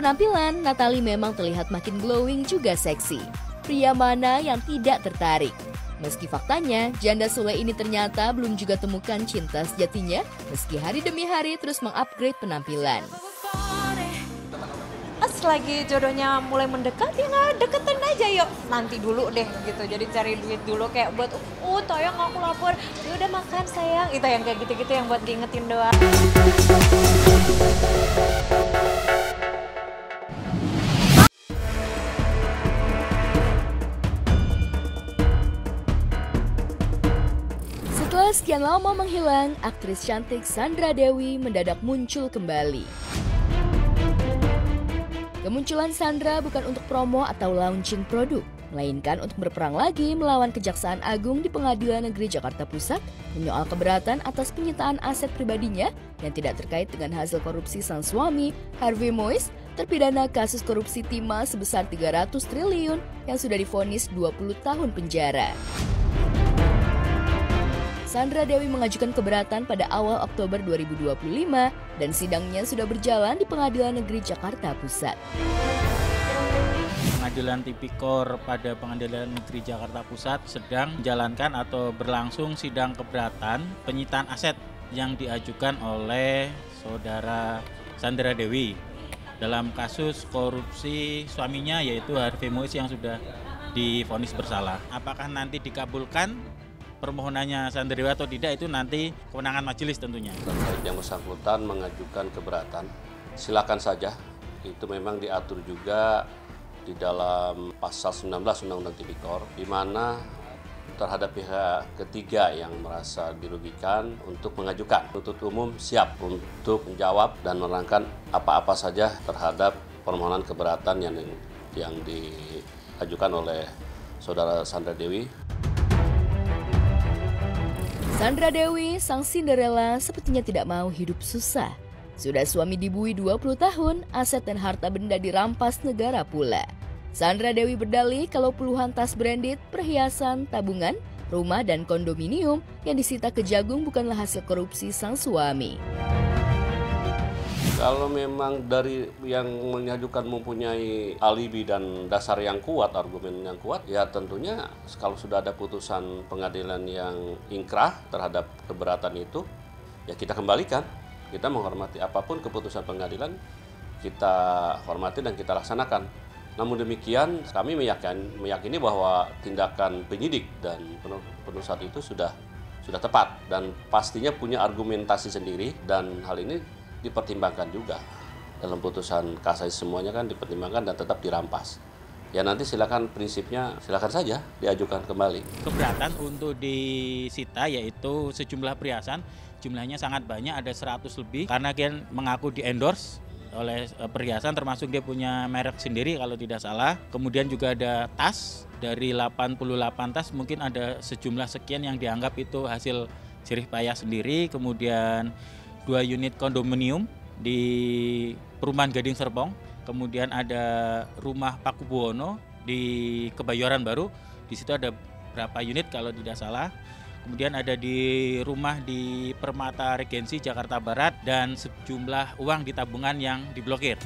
penampilan, Natalie memang terlihat makin glowing juga seksi. Pria mana yang tidak tertarik? Meski faktanya, janda Sule ini ternyata belum juga temukan cinta sejatinya, meski hari demi hari terus mengupgrade penampilan. Pas lagi jodohnya mulai mendekat, ya nggak deketin aja yuk. Nanti dulu deh gitu, jadi cari duit dulu kayak buat, Toyong aku lapar, ya udah makan sayang. Itu yang kayak gitu-gitu yang buat diingetin doang. Setelah sekian lama menghilang, aktris cantik Sandra Dewi mendadak muncul kembali. Kemunculan Sandra bukan untuk promo atau launching produk, melainkan untuk berperang lagi melawan Kejaksaan Agung di Pengadilan Negeri Jakarta Pusat menyoal keberatan atas penyitaan aset pribadinya yang tidak terkait dengan hasil korupsi sang suami, Harvey Moise, terpidana kasus korupsi timah sebesar 300 triliun yang sudah divonis 20 tahun penjara. Sandra Dewi mengajukan keberatan pada awal Oktober 2025 dan sidangnya sudah berjalan di Pengadilan Negeri Jakarta Pusat. Pengadilan Tipikor pada Pengadilan Negeri Jakarta Pusat sedang menjalankan atau berlangsung sidang keberatan penyitaan aset yang diajukan oleh saudara Sandra Dewi dalam kasus korupsi suaminya yaitu Harvey Moise yang sudah divonis bersalah. Apakah nanti dikabulkan permohonannya Sandra Dewi atau tidak itu nanti kewenangan majelis tentunya. Terkait yang bersangkutan mengajukan keberatan, silakan saja. Itu memang diatur juga di dalam pasal 19 Undang-Undang Tipikor, di mana terhadap pihak ketiga yang merasa dirugikan untuk mengajukan. Penuntut umum siap untuk menjawab dan menerangkan apa-apa saja terhadap permohonan keberatan yang diajukan oleh saudara Sandra Dewi. Sandra Dewi, sang Cinderella, sepertinya tidak mau hidup susah. Sudah suami dibui 20 tahun, aset dan harta benda dirampas negara pula. Sandra Dewi berdalih kalau puluhan tas branded, perhiasan, tabungan, rumah dan kondominium yang disita Kejagung bukanlah hasil korupsi sang suami. Kalau memang dari yang mengajukan mempunyai alibi dan dasar yang kuat, argumen yang kuat, ya tentunya kalau sudah ada putusan pengadilan yang ingkrah terhadap keberatan itu, ya kita kembalikan. Kita menghormati apapun keputusan pengadilan, kita hormati dan kita laksanakan. Namun demikian, kami meyakini bahwa tindakan penyidik dan penuntut itu sudah tepat dan pastinya punya argumentasi sendiri, dan hal ini dipertimbangkan juga dalam putusan kasasi, semuanya kan dipertimbangkan dan tetap dirampas. Ya nanti silakan, prinsipnya silakan saja diajukan kembali. Keberatan untuk disita yaitu sejumlah perhiasan, jumlahnya sangat banyak, ada 100 lebih karena dia mengaku di-endorse oleh perhiasan, termasuk dia punya merek sendiri kalau tidak salah. Kemudian juga ada tas, dari 88 tas mungkin ada sejumlah sekian yang dianggap itu hasil jerih payah sendiri. Kemudian 2 unit kondominium di Perumahan Gading Serpong, kemudian ada rumah Paku Buwono di Kebayoran Baru, di situ ada berapa unit kalau tidak salah. Kemudian ada di rumah di Permata Regensi Jakarta Barat dan sejumlah uang di tabungan yang diblokir.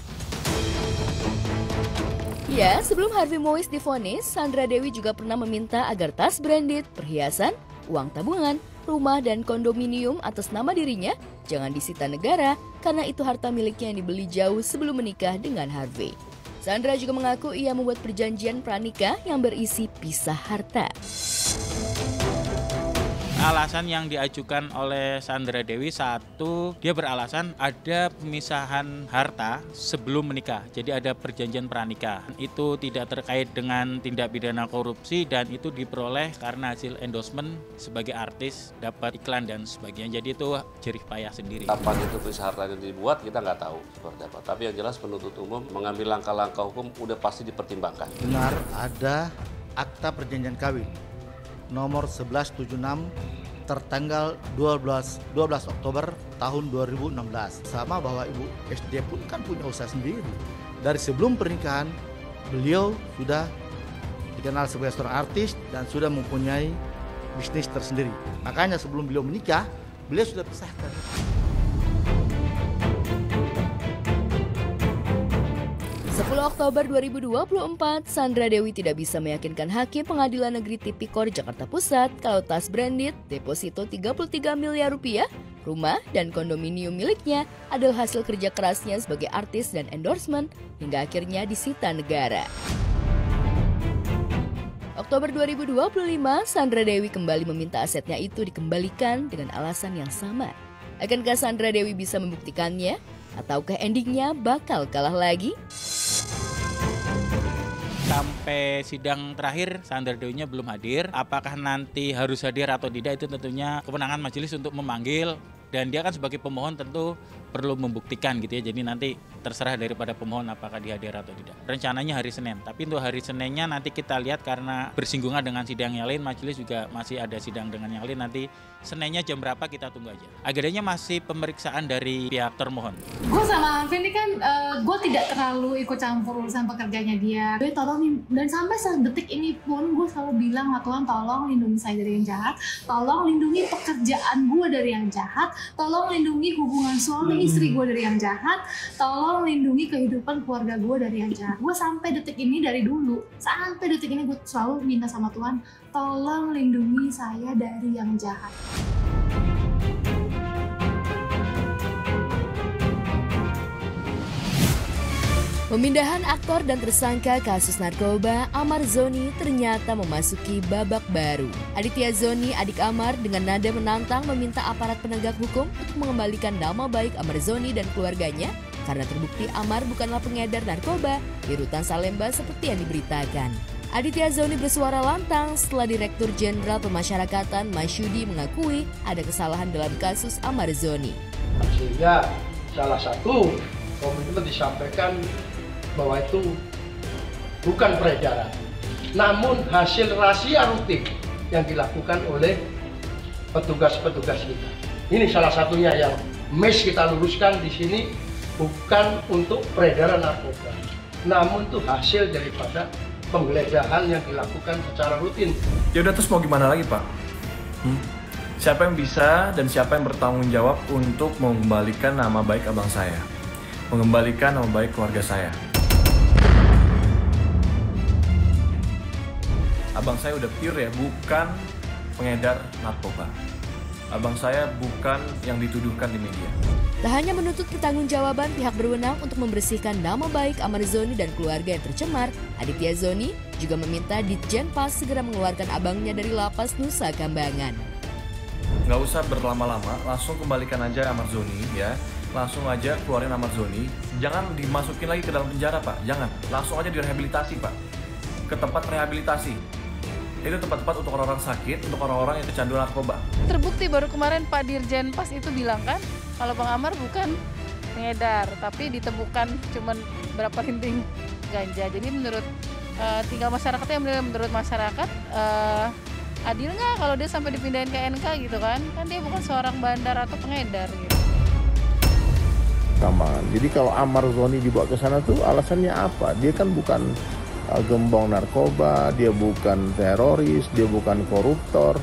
Ya, sebelum Harvey Moise divonis, Sandra Dewi juga pernah meminta agar tas branded, perhiasan, uang tabungan, rumah dan kondominium atas nama dirinya jangan disita negara karena itu harta miliknya yang dibeli jauh sebelum menikah dengan Harvey. Sandra juga mengaku ia membuat perjanjian pranikah yang berisi pisah harta. Alasan yang diajukan oleh Sandra Dewi, satu, dia beralasan ada pemisahan harta sebelum menikah. Jadi ada perjanjian pranikah. Itu tidak terkait dengan tindak pidana korupsi dan itu diperoleh karena hasil endorsement sebagai artis, dapat iklan dan sebagainya. Jadi itu jerih payah sendiri. Kapan itu pisah harta yang dibuat kita nggak tahu seperti apa. Tapi yang jelas penuntut umum mengambil langkah-langkah hukum udah pasti dipertimbangkan. Benar ada akta perjanjian kawin nomor 1176 tertanggal 12 Oktober tahun 2016. Sama bahwa Ibu SD pun kan punya usaha sendiri. Dari sebelum pernikahan, beliau sudah dikenal sebagai seorang artis dan sudah mempunyai bisnis tersendiri. Makanya sebelum beliau menikah, beliau sudah pisahkan. 10 Oktober 2024, Sandra Dewi tidak bisa meyakinkan Hakim Pengadilan Negeri Tipikor Jakarta Pusat kalau tas branded, deposito 33 miliar rupiah, rumah dan kondominium miliknya adalah hasil kerja kerasnya sebagai artis dan endorsement hingga akhirnya disita negara. Oktober 2025, Sandra Dewi kembali meminta asetnya itu dikembalikan dengan alasan yang sama. Akankah Sandra Dewi bisa membuktikannya? Ataukah endingnya bakal kalah lagi? Sampai sidang terakhir Sandra Dewi-nya belum hadir. Apakah nanti harus hadir atau tidak itu tentunya kewenangan majelis untuk memanggil. Dan dia kan sebagai pemohon tentu perlu membuktikan gitu ya. Jadi nanti terserah daripada pemohon apakah dihadir atau tidak. Rencananya hari Senin. Tapi untuk hari Seninnya nanti kita lihat karena bersinggungan dengan sidang yang lain. Majelis juga masih ada sidang dengan yang lain. Nanti Seninnya jam berapa kita tunggu aja. Agendanya masih pemeriksaan dari pihak termohon. Gue sama Alvin ini kan gue tidak terlalu ikut campur urusan pekerjaannya dia. Gue tolong, dan sampai detik ini pun gue selalu bilang, Tuhan tolong lindungi saya dari yang jahat. Tolong lindungi pekerjaan gue dari yang jahat. Tolong lindungi hubungan suami istri gue dari yang jahat. Tolong lindungi kehidupan keluarga gue dari yang jahat. Gue sampai detik ini, dari dulu sampai detik ini gue selalu minta sama Tuhan, tolong lindungi saya dari yang jahat. Pemindahan aktor dan tersangka kasus narkoba Amar Zoni ternyata memasuki babak baru. Aditya Zoni, adik Amar, dengan nada menantang meminta aparat penegak hukum untuk mengembalikan nama baik Amar Zoni dan keluarganya karena terbukti Amar bukanlah pengedar narkoba di rutan Salemba seperti yang diberitakan. Aditya Zoni bersuara lantang setelah Direktur Jenderal Pemasyarakatan Masyudi mengakui ada kesalahan dalam kasus Amar Zoni. Sehingga salah satu komitmen disampaikan bahwa itu bukan peredaran, namun hasil rahasia rutin yang dilakukan oleh petugas-petugas kita. Ini salah satunya yang kita luruskan di sini, bukan untuk peredaran narkoba, namun itu hasil daripada penggeledahan yang dilakukan secara rutin. Ya udah, terus mau gimana lagi, Pak? Siapa yang bisa dan siapa yang bertanggung jawab untuk mengembalikan nama baik abang saya? Mengembalikan nama baik keluarga saya. Abang saya udah pure ya, bukan pengedar narkoba. Abang saya bukan yang dituduhkan di media. Tak hanya menuntut pertanggungjawaban pihak berwenang untuk membersihkan nama baik Amar Zoni dan keluarga yang tercemar, Aditya Zoni juga meminta Ditjenpas segera mengeluarkan abangnya dari lapas Nusa Kambangan. Nggak usah berlama-lama, langsung kembalikan aja Amar Zoni ya. Langsung aja keluarin Amar Zoni. Jangan dimasukin lagi ke dalam penjara, Pak. Jangan. Langsung aja direhabilitasi, Pak. Ke tempat rehabilitasi. Itu tempat-tempat untuk orang-orang sakit, untuk orang-orang yang kecanduan narkoba. Terbukti baru kemarin Pak Dirjenpas itu bilang kan, kalau Bang Amar bukan pengedar, tapi ditemukan cuman berapa linting ganja. Jadi menurut tinggal masyarakatnya, menurut masyarakat adil nggak kalau dia sampai dipindahin ke NK gitu kan? Kan dia bukan seorang bandar atau pengedar gitu. Kambangan. Jadi kalau Amar Zoni dibawa ke sana tuh alasannya apa? Dia kan bukan gembong narkoba, dia bukan teroris, dia bukan koruptor,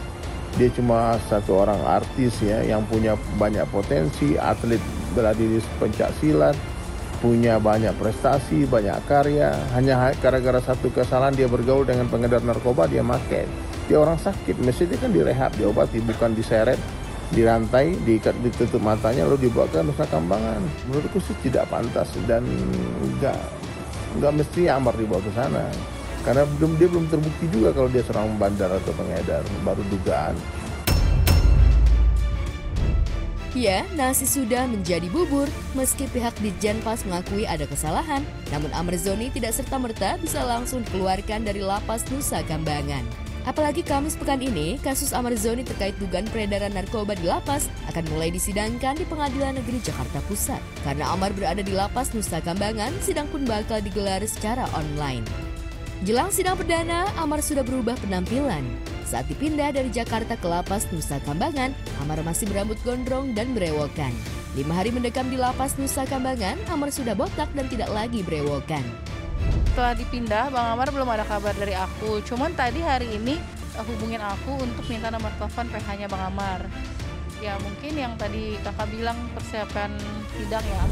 dia cuma satu orang artis ya yang punya banyak potensi, atlet bela diri pencak silat, punya banyak prestasi, banyak karya. Hanya gara-gara satu kesalahan dia bergaul dengan pengedar narkoba, dia make. Dia orang sakit, mestinya kan direhab, diobati, bukan diseret, dirantai, diikat, ditutup matanya lalu dibawa ke Nusa Kambangan. Menurutku sih tidak pantas dan nggak mesti Amar dibawa ke sana, karena dia belum terbukti juga kalau dia seorang bandar atau pengedar, baru dugaan. Ya, nasi sudah menjadi bubur. Meski pihak Ditjenpas mengakui ada kesalahan, namun Amar Zoni tidak serta-merta bisa langsung dikeluarkan dari lapas Nusa Kambangan. Apalagi Kamis pekan ini, kasus Amar Zoni terkait dugaan peredaran narkoba di lapas akan mulai disidangkan di Pengadilan Negeri Jakarta Pusat. Karena Amar berada di lapas Nusa Kambangan, sidang pun bakal digelar secara online. Jelang sidang perdana, Amar sudah berubah penampilan. Saat dipindah dari Jakarta ke lapas Nusa Kambangan, Amar masih berambut gondrong dan berewokan. 5 hari mendekam di lapas Nusa Kambangan, Amar sudah botak dan tidak lagi berewokan. Setelah dipindah, Bang Amar belum ada kabar dari aku. Cuman tadi hari ini hubungin aku untuk minta nomor telepon PH-nya Bang Amar. Ya mungkin yang tadi kakak bilang persiapan sidang ya.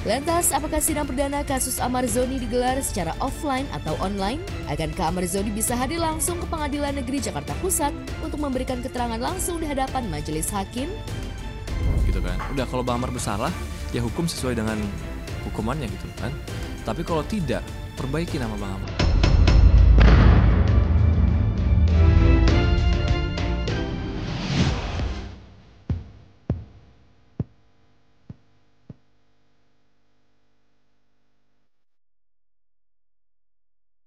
Lantas, apakah sidang perdana kasus Amarzoni digelar secara offline atau online? Akankah Amarzoni bisa hadir langsung ke Pengadilan Negeri Jakarta Pusat untuk memberikan keterangan langsung di hadapan majelis hakim? Gitu kan. Udah kalau Bang Amar bersalah, ya hukum sesuai dengan hukumannya gitu kan. Tapi kalau tidak, perbaiki nama Bang Amar.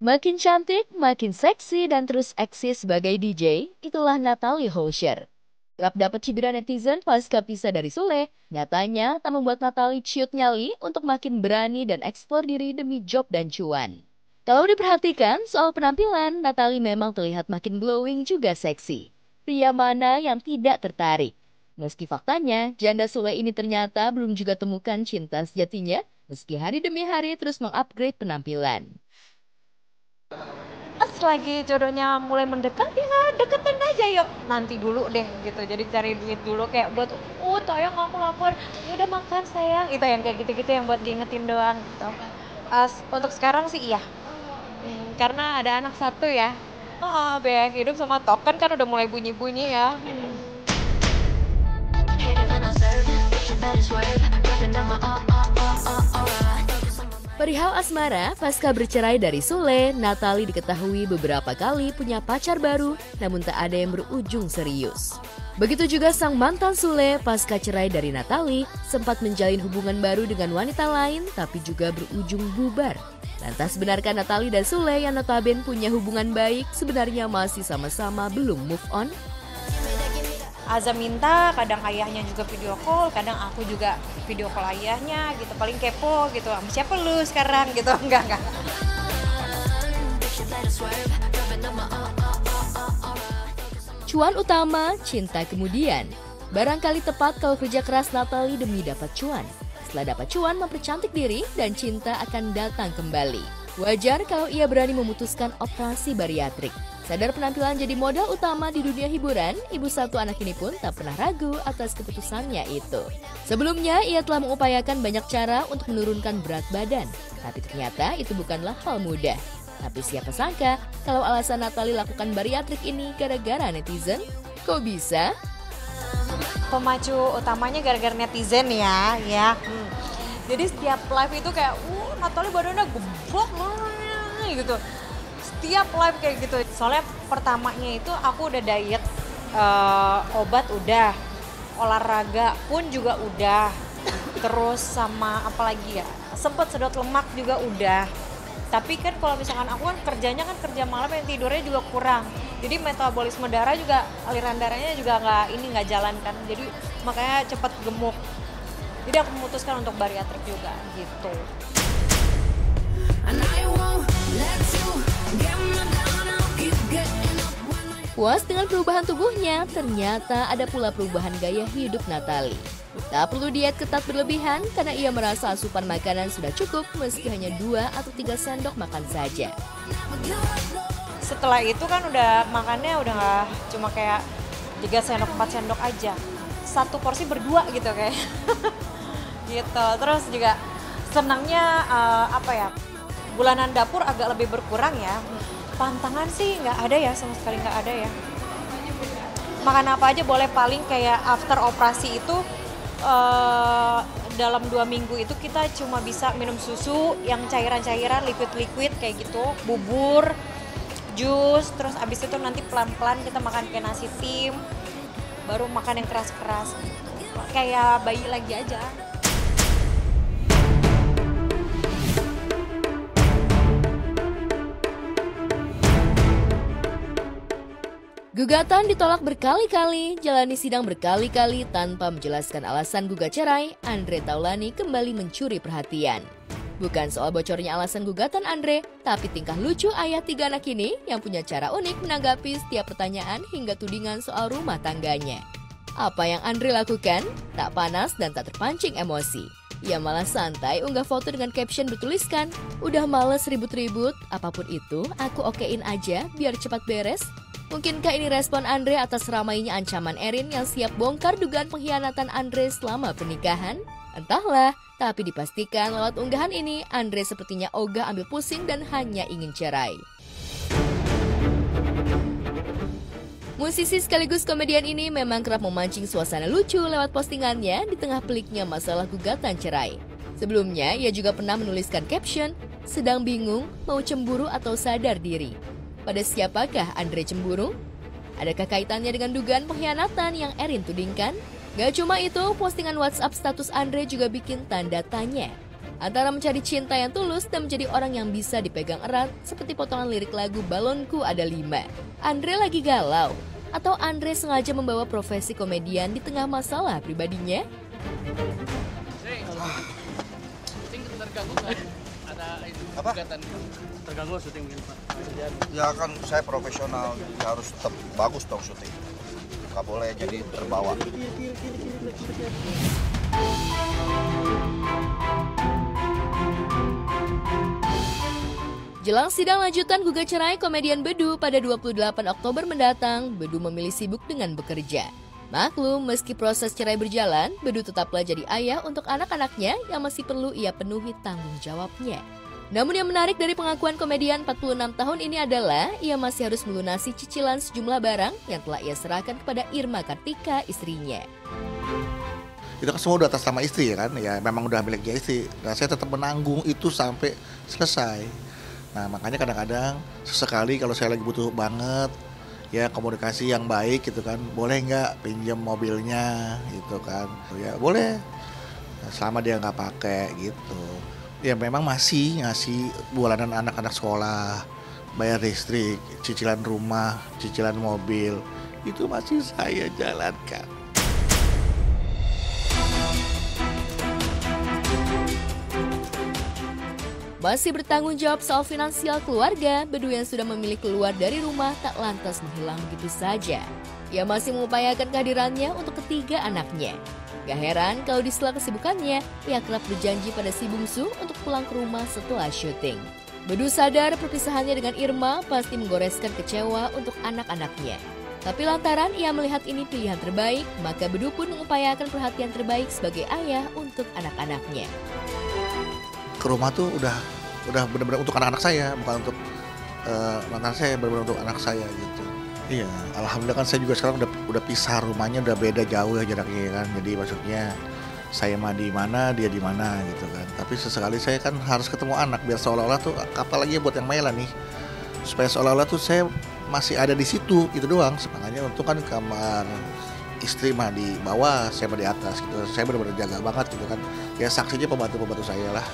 Makin cantik, makin seksi, dan terus eksis sebagai DJ, itulah Natalie Holscher. Kerap dapat cibiran netizen pasca pisah dari Sule, nyatanya tak membuat Natalie ciut nyali untuk makin berani dan eksplor diri demi job dan cuan. Kalau diperhatikan, soal penampilan, Natalie memang terlihat makin glowing juga seksi. Pria mana yang tidak tertarik? Meski faktanya, janda Sule ini ternyata belum juga temukan cinta sejatinya, meski hari demi hari terus mengupgrade penampilan. Pas lagi jodohnya mulai mendekat, ya deketin aja yuk. Nanti dulu deh gitu, jadi cari duit dulu kayak buat, sayang aku lapar, ya udah makan sayang. Itu yang kayak gitu-gitu yang buat diingetin doang gitu. Untuk sekarang sih iya, karena ada anak satu ya. Biaya hidup sama token kan udah mulai bunyi-bunyi ya. Perihal asmara, pasca bercerai dari Sule, Natalie diketahui beberapa kali punya pacar baru, namun tak ada yang berujung serius. Begitu juga sang mantan Sule, pasca cerai dari Natalie, sempat menjalin hubungan baru dengan wanita lain, tapi juga berujung bubar. Lantas benarkah Natalie dan Sule yang notabene punya hubungan baik, sebenarnya masih sama-sama belum move on? Aza minta, kadang ayahnya juga video call, kadang aku juga video call ayahnya gitu, paling kepo gitu, sama siapa lu sekarang gitu, enggak. Cuan utama, cinta kemudian. Barangkali tepat kalau kerja keras Natalie demi dapat cuan. Setelah dapat cuan, mempercantik diri dan cinta akan datang kembali. Wajar kalau ia berani memutuskan operasi bariatrik. Sadar penampilan jadi modal utama di dunia hiburan, ibu satu anak ini pun tak pernah ragu atas keputusannya itu. Sebelumnya, ia telah mengupayakan banyak cara untuk menurunkan berat badan. Tapi ternyata itu bukanlah hal mudah. Tapi siapa sangka kalau alasan Natalie lakukan bariatrik ini gara-gara netizen? Kok bisa? Pemacu utamanya gara-gara netizen ya. Jadi setiap live itu kayak, Natalie badannya geblok gitu. Setiap live kayak gitu. Soalnya pertamanya itu aku udah diet, obat udah, olahraga pun juga udah. Terus sama apa lagi ya, sempet sedot lemak juga udah. Tapi kan kalau misalkan aku kan kerjanya kan kerja malam yang tidurnya juga kurang. Jadi metabolisme darah juga, aliran darahnya juga nggak jalan kan. Jadi makanya cepat gemuk. Jadi aku memutuskan untuk bariatrik juga gitu. Puas dengan perubahan tubuhnya, ternyata ada pula perubahan gaya hidup Natalie. Tak perlu diet ketat berlebihan karena ia merasa asupan makanan sudah cukup meski hanya 2 atau 3 sendok makan saja. Setelah itu kan udah makannya udah nggak cuma kayak 3 sendok 4 sendok aja. 1 porsi berdua gitu kayak. Gitu. Terus juga senangnya bulanan dapur agak lebih berkurang ya. Pantangan sih nggak ada ya, sama sekali nggak ada ya. Makan apa aja boleh, paling kayak after operasi itu dalam 2 minggu itu kita cuma bisa minum susu yang cairan-cairan, liquid-liquid kayak gitu, bubur, jus, terus abis itu nanti pelan-pelan kita makan kayak nasi tim, baru makan yang keras-keras, kayak bayi lagi aja. Gugatan ditolak berkali-kali, jalani sidang berkali-kali tanpa menjelaskan alasan gugat cerai, Andre Taulani kembali mencuri perhatian. Bukan soal bocornya alasan gugatan Andre, tapi tingkah lucu ayah 3 anak ini yang punya cara unik menanggapi setiap pertanyaan hingga tudingan soal rumah tangganya. Apa yang Andre lakukan? Tak panas dan tak terpancing emosi. Ia malah santai unggah foto dengan caption bertuliskan, "Udah males ribut-ribut, apapun itu aku okein aja biar cepat beres." Mungkinkah ini respon Andre atas ramainya ancaman Erin yang siap bongkar dugaan pengkhianatan Andre selama pernikahan? Entahlah, tapi dipastikan lewat unggahan ini, Andre sepertinya ogah ambil pusing dan hanya ingin cerai. Musisi sekaligus komedian ini memang kerap memancing suasana lucu lewat postingannya di tengah peliknya masalah gugatan cerai. Sebelumnya, ia juga pernah menuliskan caption, sedang bingung, mau cemburu atau sadar diri. Pada siapakah Andre cemburu? Adakah kaitannya dengan dugaan pengkhianatan yang Erin tudingkan? Gak cuma itu, postingan WhatsApp status Andre juga bikin tanda tanya. Antara mencari cinta yang tulus dan menjadi orang yang bisa dipegang erat, seperti potongan lirik lagu Balonku Ada 5. Andre lagi galau? Atau Andre sengaja membawa profesi komedian di tengah masalah pribadinya? Terganggu kan? Ada apa? Terganggu syuting mungkin Pak? Ya kan saya profesional, harus tetap bagus dong syuting. Gak boleh jadi terbawa. Jelang sidang lanjutan gugat cerai komedian Bedu pada 28 Oktober mendatang, Bedu memilih sibuk dengan bekerja. Maklum, meski proses cerai berjalan, Bedu tetaplah jadi ayah untuk anak-anaknya yang masih perlu ia penuhi tanggung jawabnya. Namun yang menarik dari pengakuan komedian 46 tahun ini adalah ia masih harus melunasi cicilan sejumlah barang yang telah ia serahkan kepada Irma Kartika, istrinya. Itu kan semua udah atas nama istri ya kan, ya memang udah miliknya istri. Dan saya tetap menanggung itu sampai selesai. Nah makanya kadang-kadang sesekali kalau saya lagi butuh banget, ya komunikasi yang baik gitu kan, boleh nggak pinjam mobilnya gitu kan, ya boleh, selama dia nggak pakai gitu. Ya memang masih ngasih bulanan anak-anak sekolah, bayar listrik, cicilan rumah, cicilan mobil, itu masih saya jalankan. Masih bertanggung jawab soal finansial keluarga, Bedu yang sudah memilih keluar dari rumah tak lantas menghilang begitu saja. Ia masih mengupayakan kehadirannya untuk ketiga anaknya. Gak heran kalau di sela kesibukannya, ia kerap berjanji pada si bungsu untuk pulang ke rumah setelah syuting. Bedu sadar perpisahannya dengan Irma pasti menggoreskan kecewa untuk anak-anaknya. Tapi lantaran ia melihat ini pilihan terbaik, maka Bedu pun mengupayakan perhatian terbaik sebagai ayah untuk anak-anaknya. Ke rumah tuh udah benar-benar untuk anak-anak saya, bukan untuk mantan saya, benar-benar untuk anak saya gitu. Iya, alhamdulillah kan saya juga sekarang udah pisah, rumahnya udah beda jauh ya jaraknya kan. Jadi maksudnya saya mah di mana, dia di mana gitu kan. Tapi sesekali saya kan harus ketemu anak biar seolah-olah tuh, apalagi buat yang Mela nih, supaya seolah-olah tuh saya masih ada di situ, itu doang. Makanya untuk kan kamar istri mah di bawah, saya mah di atas gitu. Saya benar-benar jaga banget gitu kan. Ya saksinya pembantu-pembantu saya lah.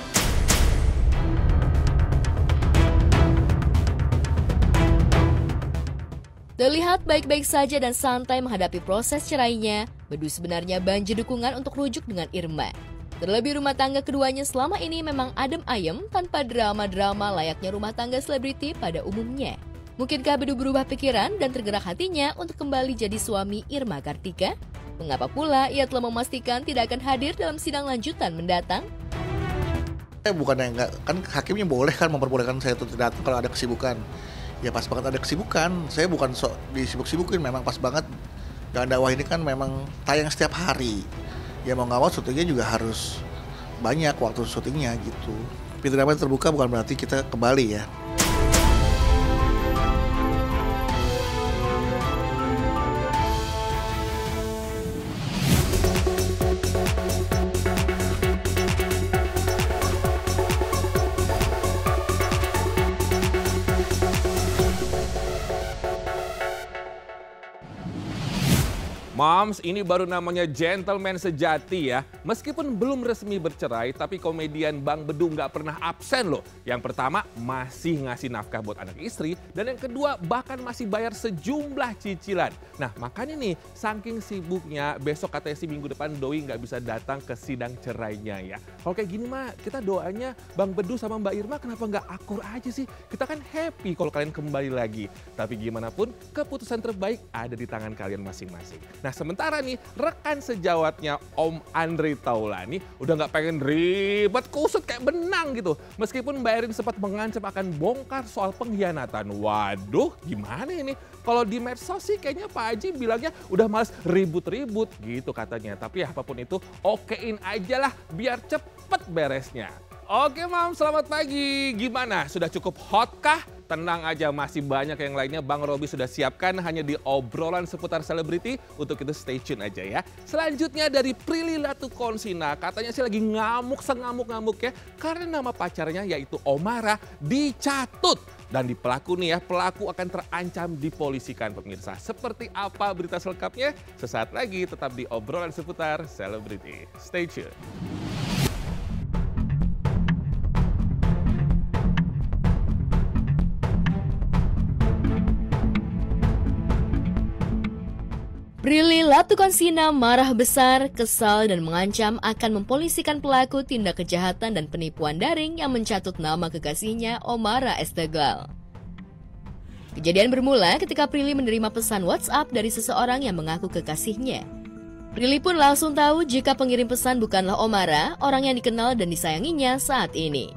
Terlihat baik-baik saja dan santai menghadapi proses cerainya, Bedu sebenarnya banjir dukungan untuk rujuk dengan Irma. Terlebih rumah tangga keduanya selama ini memang adem ayem tanpa drama-drama layaknya rumah tangga selebriti pada umumnya. Mungkinkah Bedu berubah pikiran dan tergerak hatinya untuk kembali jadi suami Irma Kartika? Mengapa pula ia telah memastikan tidak akan hadir dalam sidang lanjutan mendatang? Bukannya enggak, kan hakimnya boleh kan memperbolehkan saya untuk datang kalau ada kesibukan. Ya pas banget ada kesibukan, saya bukan sok disibuk-sibukin, memang pas banget. Gak dakwah ini kan memang tayang setiap hari. Ya mau gak mau syutingnya juga harus banyak waktu syutingnya gitu. Pintu damai terbuka bukan berarti kita kembali ya. Moms, ini baru namanya gentleman sejati ya. Meskipun belum resmi bercerai, tapi komedian Bang Bedu nggak pernah absen loh. Yang pertama, masih ngasih nafkah buat anak istri. Dan yang kedua, bahkan masih bayar sejumlah cicilan. Nah, makanya nih, saking sibuknya, besok katanya sih minggu depan Doi nggak bisa datang ke sidang cerainya ya. Kalau kayak gini mah, kita doanya Bang Bedu sama Mbak Irma kenapa nggak akur aja sih? Kita kan happy kalau kalian kembali lagi. Tapi gimana pun, keputusan terbaik ada di tangan kalian masing-masing. Nah, Nah sementara nih rekan sejawatnya Om Andre Taulani udah nggak pengen ribet kusut kayak benang gitu. Meskipun Mbak Erin sempat mengancam akan bongkar soal pengkhianatan. Waduh gimana ini? Kalau di medsos sih kayaknya Pak Haji bilangnya udah males ribut-ribut gitu katanya. Tapi apapun itu okein aja lah biar cepet beresnya. Oke Mam, selamat pagi. Gimana? Sudah cukup hot kah? Tenang aja, masih banyak yang lainnya Bang Robi sudah siapkan hanya di obrolan seputar selebriti. Untuk itu stay tune aja ya. Selanjutnya dari Prilly Latukonsina. Katanya sih lagi ngamuk sengamuk-ngamuk ya. Karena nama pacarnya yaitu Omara dicatut. Dan di pelaku nih ya, pelaku akan terancam dipolisikan pemirsa. Seperti apa berita selengkapnya? Sesaat lagi tetap di obrolan seputar selebriti. Stay tune. Prilly Latukonsina marah besar, kesal dan mengancam akan mempolisikan pelaku tindak kejahatan dan penipuan daring yang mencatut nama kekasihnya Omara Estegal. Kejadian bermula ketika Prilly menerima pesan WhatsApp dari seseorang yang mengaku kekasihnya. Prilly pun langsung tahu jika pengirim pesan bukanlah Omara, orang yang dikenal dan disayanginya saat ini.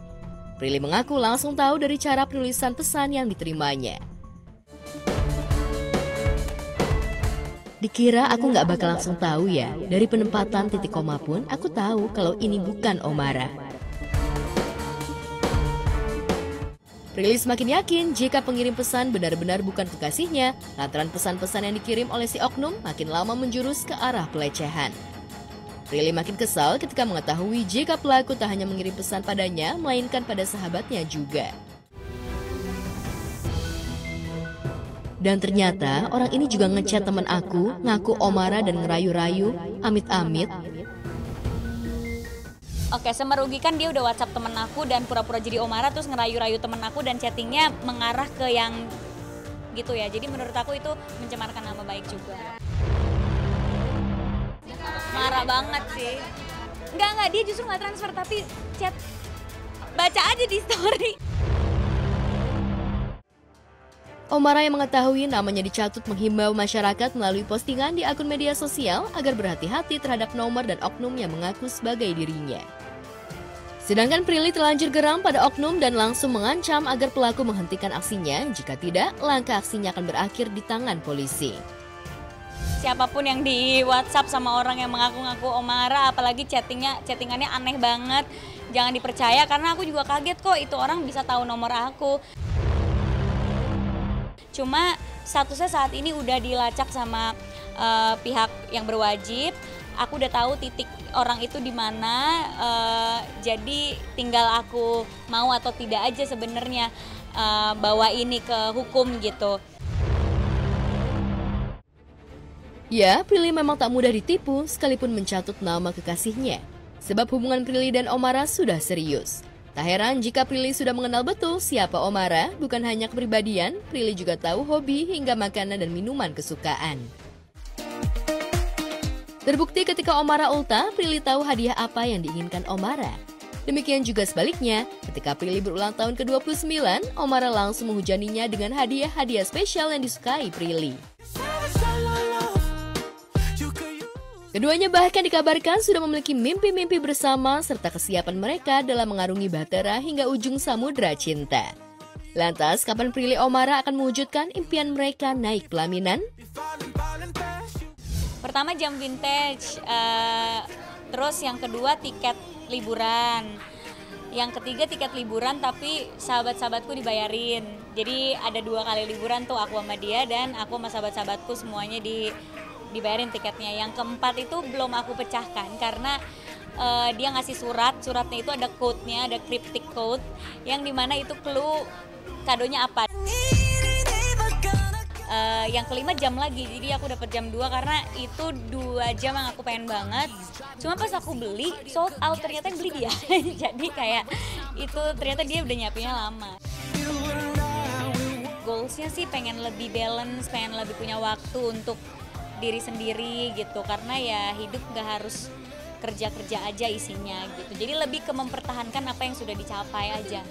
Prilly mengaku langsung tahu dari cara penulisan pesan yang diterimanya. Dikira aku nggak bakal langsung tahu ya, dari penempatan titik koma pun aku tahu kalau ini bukan Omara. Prilly semakin yakin jika pengirim pesan benar-benar bukan kekasihnya, lantaran pesan-pesan yang dikirim oleh si oknum makin lama menjurus ke arah pelecehan. Prilly makin kesal ketika mengetahui jika pelaku tak hanya mengirim pesan padanya, melainkan pada sahabatnya juga. Dan ternyata orang ini juga ngechat teman aku, ngaku Omara dan ngerayu-rayu, amit-amit. Oke, semerugikan dia udah WhatsApp temen aku dan pura-pura jadi Omara terus ngerayu-rayu temen aku dan chattingnya mengarah ke yang gitu ya. Jadi menurut aku itu mencemarkan nama baik juga. Marah banget sih. Enggak, dia justru nggak transfer tapi chat. Baca aja di story. Omara yang mengetahui namanya dicatut menghimbau masyarakat melalui postingan di akun media sosial agar berhati-hati terhadap nomor dan oknum yang mengaku sebagai dirinya. Sedangkan Prilly terlanjur geram pada oknum dan langsung mengancam agar pelaku menghentikan aksinya, jika tidak, langkah aksinya akan berakhir di tangan polisi. Siapapun yang di WhatsApp sama orang yang mengaku-ngaku Omara, apalagi chattingannya aneh banget, jangan dipercaya karena aku juga kaget kok itu orang bisa tahu nomor aku. Cuma statusnya saat ini udah dilacak sama pihak yang berwajib. Aku udah tahu titik orang itu di mana. Jadi tinggal aku mau atau tidak aja sebenarnya bawa ini ke hukum gitu. Ya, Prilly memang tak mudah ditipu sekalipun mencatut nama kekasihnya. Sebab hubungan Prilly dan Omara sudah serius. Tak heran jika Prilly sudah mengenal betul siapa Omara, bukan hanya kepribadian, Prilly juga tahu hobi hingga makanan dan minuman kesukaan. Terbukti ketika Omara ultah, Prilly tahu hadiah apa yang diinginkan Omara. Demikian juga sebaliknya, ketika Prilly berulang tahun ke-29, Omara langsung menghujaninya dengan hadiah-hadiah spesial yang disukai Prilly. Keduanya bahkan dikabarkan sudah memiliki mimpi-mimpi bersama serta kesiapan mereka dalam mengarungi bahtera hingga ujung samudra cinta. Lantas, kapan Prilly Omara akan mewujudkan impian mereka naik pelaminan? Pertama jam vintage, terus yang kedua tiket liburan. Yang ketiga tiket liburan tapi sahabat-sahabatku dibayarin. Jadi ada 2 kali liburan tuh aku sama dia dan aku sama sahabat-sahabatku semuanya dibayarin tiketnya. Yang keempat itu belum aku pecahkan karena dia ngasih suratnya itu ada code-nya, ada cryptic code yang dimana itu clue kadonya apa. Yang kelima jam lagi, jadi aku dapat jam 2 karena itu 2 jam yang aku pengen banget. Cuma pas aku beli sold out, ternyata yang beli dia. Jadi kayak itu ternyata dia udah nyiapinnya lama. Goalsnya sih pengen lebih balance, pengen lebih punya waktu untuk diri sendiri gitu, karena ya hidup gak harus kerja-kerja aja isinya gitu. Jadi lebih ke mempertahankan apa yang sudah dicapai aja.